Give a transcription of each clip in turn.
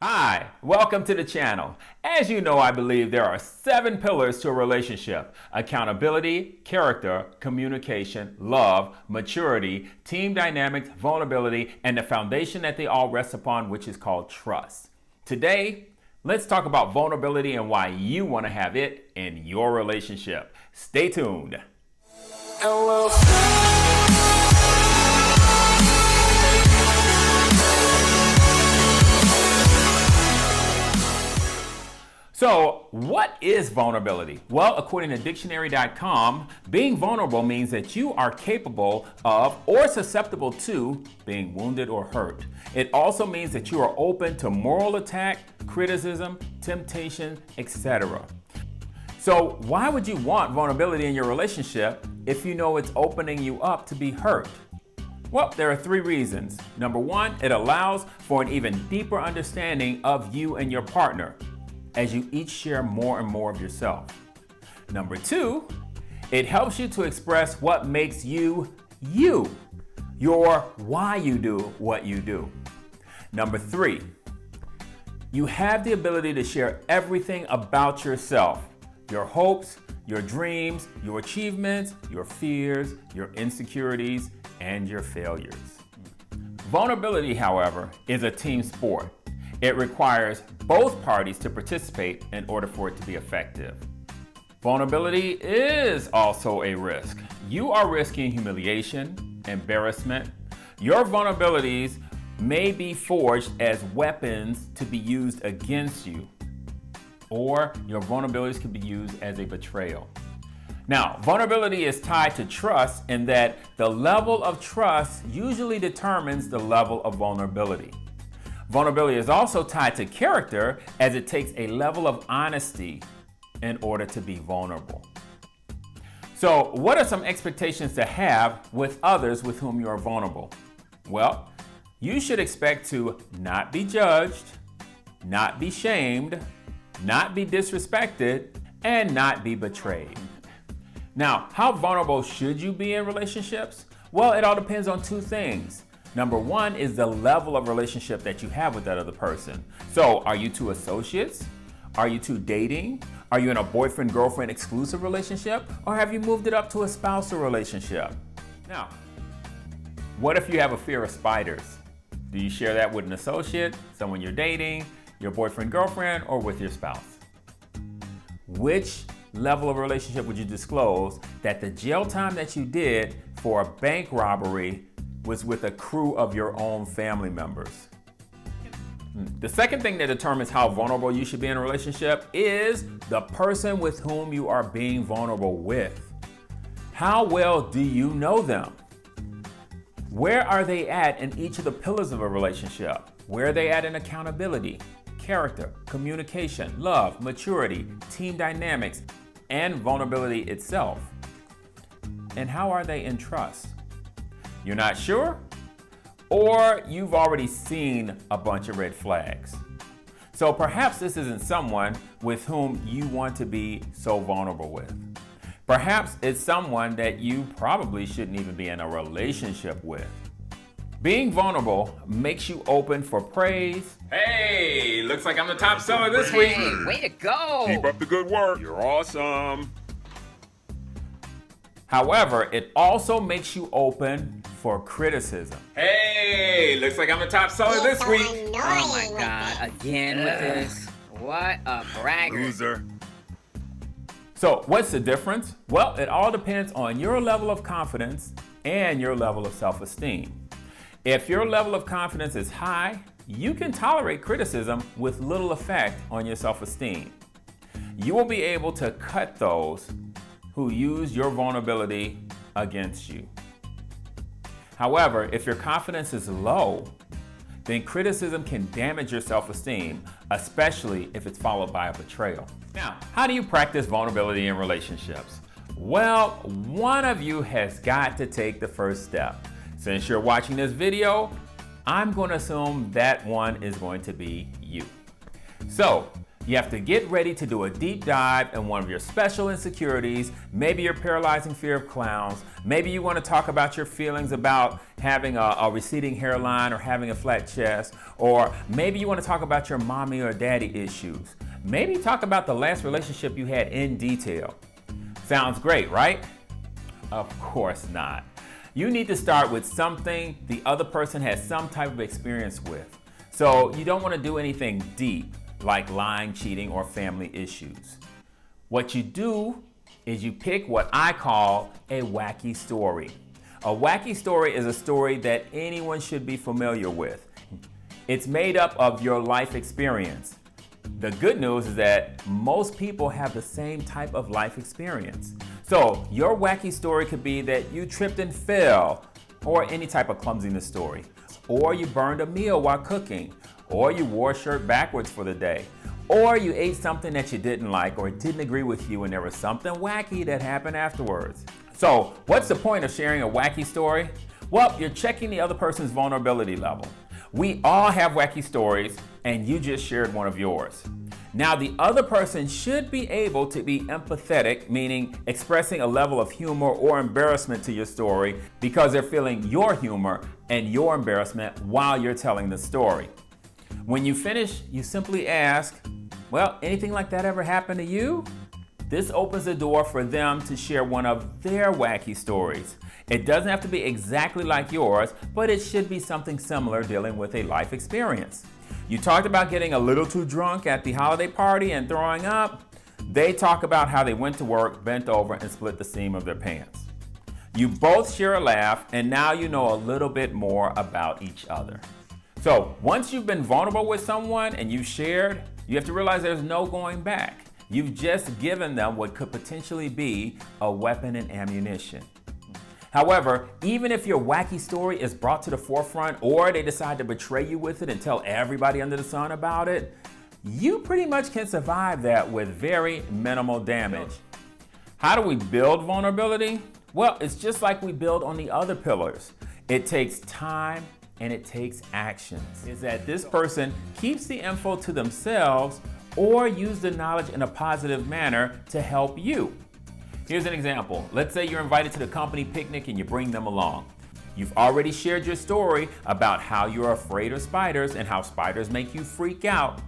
Hi, welcome to the channel. As you know, I believe there are 7 pillars to a relationship: accountability, character, communication, love, maturity, team dynamics, vulnerability, and the foundation that they all rest upon, which is called trust. Today, let's talk about vulnerability and why you want to have it in your relationship. Stay tuned. So, what is vulnerability? Well, according to dictionary.com, being vulnerable means that you are capable of or susceptible to being wounded or hurt. It also means that you are open to moral attack, criticism, temptation, etc. So, why would you want vulnerability in your relationship if you know it's opening you up to be hurt? Well, there are 3 reasons. Number 1, it allows for an even deeper understanding of you and your partner, as you each share more and more of yourself. Number 2, it helps you to express what makes you, you, your why you do what you do. Number 3, you have the ability to share everything about yourself: your hopes, your dreams, your achievements, your fears, your insecurities, and your failures. Vulnerability, however, is a team sport. It requires both parties to participate in order for it to be effective. Vulnerability is also a risk. You are risking humiliation, embarrassment. Your vulnerabilities may be forged as weapons to be used against you, or your vulnerabilities can be used as a betrayal. Now, vulnerability is tied to trust in that the level of trust usually determines the level of vulnerability. Vulnerability is also tied to character, as it takes a level of honesty in order to be vulnerable. So, what are some expectations to have with others with whom you are vulnerable? Well, you should expect to not be judged, not be shamed, not be disrespected, and not be betrayed. Now, how vulnerable should you be in relationships? Well, it all depends on 2 things. Number 1 is the level of relationship that you have with that other person. So, are you 2 associates? Are you 2 dating? Are you in a boyfriend-girlfriend exclusive relationship? Or have you moved it up to a spousal relationship? Now, what if you have a fear of spiders? Do you share that with an associate, someone you're dating, your boyfriend-girlfriend, or with your spouse? Which level of relationship would you disclose that the jail time that you did for a bank robbery was with a crew of your own family members? The second thing that determines how vulnerable you should be in a relationship is the person with whom you are being vulnerable with. How well do you know them? Where are they at in each of the pillars of a relationship? Where are they at in accountability, character, communication, love, maturity, team dynamics, and vulnerability itself? And how are they in trust? You're not sure? Or you've already seen a bunch of red flags. So perhaps this isn't someone with whom you want to be so vulnerable with. Perhaps it's someone that you probably shouldn't even be in a relationship with. Being vulnerable makes you open for praise. Hey, looks like I'm the top seller this week. Hey, way to go! Keep up the good work. You're awesome. However, it also makes you open for criticism. Hey, looks like I'm the top seller this week. Oh my god, again with this. What a bragger. Loser. So, what's the difference? Well, it all depends on your level of confidence and your level of self-esteem. If your level of confidence is high, you can tolerate criticism with little effect on your self-esteem. You will be able to cut those who use your vulnerability against you. However, if your confidence is low, then criticism can damage your self-esteem, especially if it's followed by a betrayal. Now, how do you practice vulnerability in relationships? Well, one of you has got to take the first step. Since you're watching this video, I'm going to assume that one is going to be you. So, You have to get ready to do a deep dive in one of your special insecurities, maybe your paralyzing fear of clowns, maybe you want to talk about your feelings about having a receding hairline or having a flat chest, or maybe you want to talk about your mommy or daddy issues. Maybe talk about the last relationship you had in detail. Sounds great, right? Of course not. You need to start with something the other person has some type of experience with. So you don't want to do anything deep, like lying, cheating, or family issues. What you do is you pick what I call a wacky story. A wacky story is a story that anyone should be familiar with. It's made up of your life experience. The good news is that most people have the same type of life experience. So your wacky story could be that you tripped and fell, or any type of clumsiness story, or you burned a meal while cooking, or you wore a shirt backwards for the day, or you ate something that you didn't like or didn't agree with you and there was something wacky that happened afterwards. So what's the point of sharing a wacky story? Well, you're checking the other person's vulnerability level. We all have wacky stories, and you just shared one of yours. Now, the other person should be able to be empathetic, meaning expressing a level of humor or embarrassment to your story because they're feeling your humor and your embarrassment while you're telling the story. When you finish, you simply ask, well, anything like that ever happened to you? This opens the door for them to share one of their wacky stories. It doesn't have to be exactly like yours, but it should be something similar dealing with a life experience. You talked about getting a little too drunk at the holiday party and throwing up. They talk about how they went to work, bent over, and split the seam of their pants. You both share a laugh, and now you know a little bit more about each other. So once you've been vulnerable with someone and you've shared, you have to realize there's no going back. You've just given them what could potentially be a weapon and ammunition. However, even if your wacky story is brought to the forefront or they decide to betray you with it and tell everybody under the sun about it, you pretty much can survive that with very minimal damage. How do we build vulnerability? Well, it's just like we build on the other pillars. It takes time and it takes actions. Is that this person keeps the info to themselves or use the knowledge in a positive manner to help you. Here's an example. Let's say you're invited to the company picnic and you bring them along. You've already shared your story about how you're afraid of spiders and how spiders make you freak out.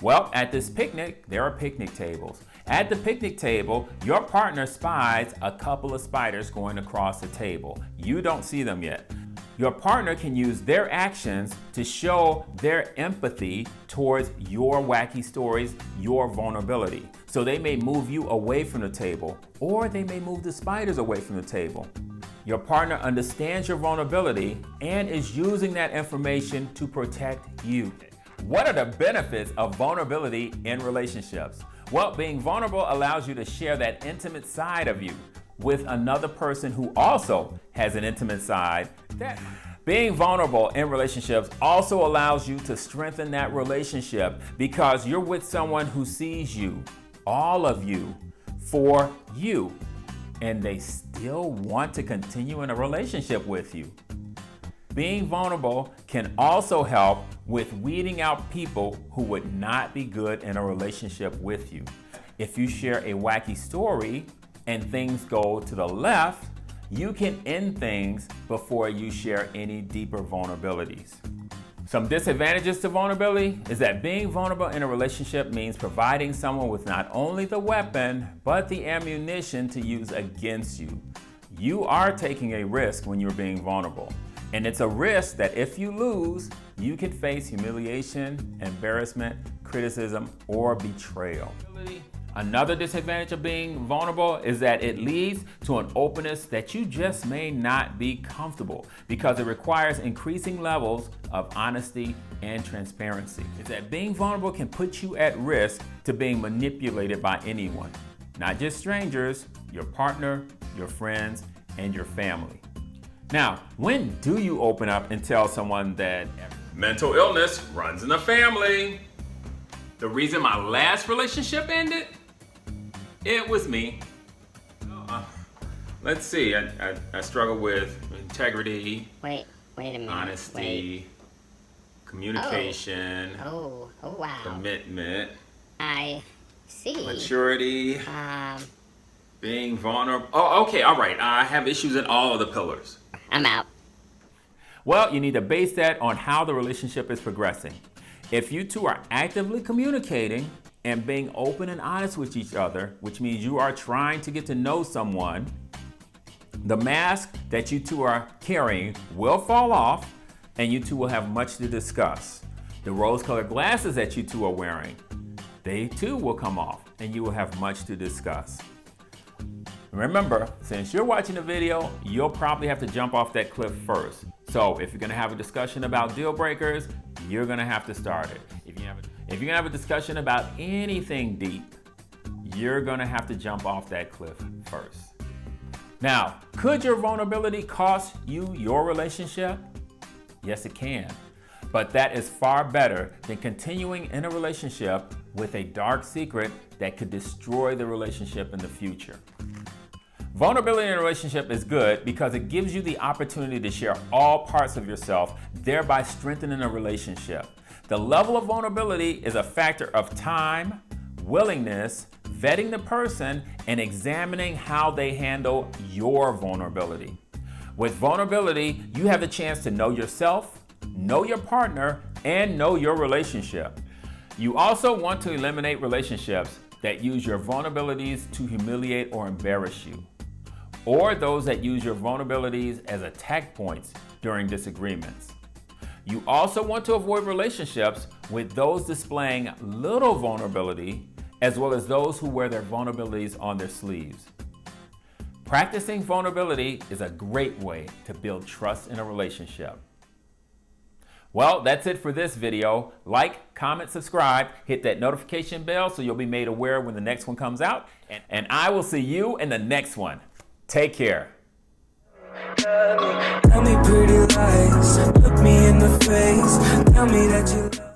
Well, at this picnic, there are picnic tables. At the picnic table, your partner spies a couple of spiders going across the table. You don't see them yet. Your partner can use their actions to show their empathy towards your wacky stories, your vulnerability. So they may move you away from the table, or they may move the spiders away from the table. Your partner understands your vulnerability and is using that information to protect you. What are the benefits of vulnerability in relationships? Well, being vulnerable allows you to share that intimate side of you with another person who also has an intimate side. Being vulnerable in relationships also allows you to strengthen that relationship because you're with someone who sees you, all of you, for you, and they still want to continue in a relationship with you. Being vulnerable can also help with weeding out people who would not be good in a relationship with you. If you share a wacky story and things go to the left, you can end things before you share any deeper vulnerabilities. Some disadvantages to vulnerability is that being vulnerable in a relationship means providing someone with not only the weapon, but the ammunition to use against you. You are taking a risk when you're being vulnerable. And it's a risk that if you lose, you can face humiliation, embarrassment, criticism, or betrayal. Another disadvantage of being vulnerable is that it leads to an openness that you just may not be comfortable because it requires increasing levels of honesty and transparency. Is that being vulnerable can put you at risk to being manipulated by anyone, not just strangers, your partner, your friends, and your family. Now, when do you open up and tell someone that mental illness runs in the family? The reason my last relationship ended? It was me. Let's see, I struggle with integrity, Wait a minute. honesty, communication, Oh, wow. commitment, I see. Maturity. Being vulnerable. Oh, okay, all right. I have issues in all of the pillars. I'm out. Well, you need to base that on how the relationship is progressing. If you two are actively communicating and being open and honest with each other, which means you are trying to get to know someone, the mask that you two are carrying will fall off and you two will have much to discuss. The rose-colored glasses that you two are wearing, they too will come off and you will have much to discuss. Remember, since you're watching the video, you'll probably have to jump off that cliff first. So if you're gonna have a discussion about deal breakers, you're gonna have to start it. If you're gonna have a discussion about anything deep, you're gonna have to jump off that cliff first. Now, could your vulnerability cost you your relationship? Yes, it can. But that is far better than continuing in a relationship with a dark secret that could destroy the relationship in the future. Vulnerability in a relationship is good because it gives you the opportunity to share all parts of yourself, thereby strengthening a relationship. The level of vulnerability is a factor of time, willingness, vetting the person, and examining how they handle your vulnerability. With vulnerability, you have the chance to know yourself, know your partner, and know your relationship. You also want to eliminate relationships that use your vulnerabilities to humiliate or embarrass you, or those that use your vulnerabilities as attack points during disagreements. You also want to avoid relationships with those displaying little vulnerability, as well as those who wear their vulnerabilities on their sleeves. Practicing vulnerability is a great way to build trust in a relationship. Well, that's it for this video. Like, comment, subscribe, hit that notification bell so you'll be made aware when the next one comes out. And I will see you in the next one. Take care. Tell me pretty lies, look me in the face, tell me that you love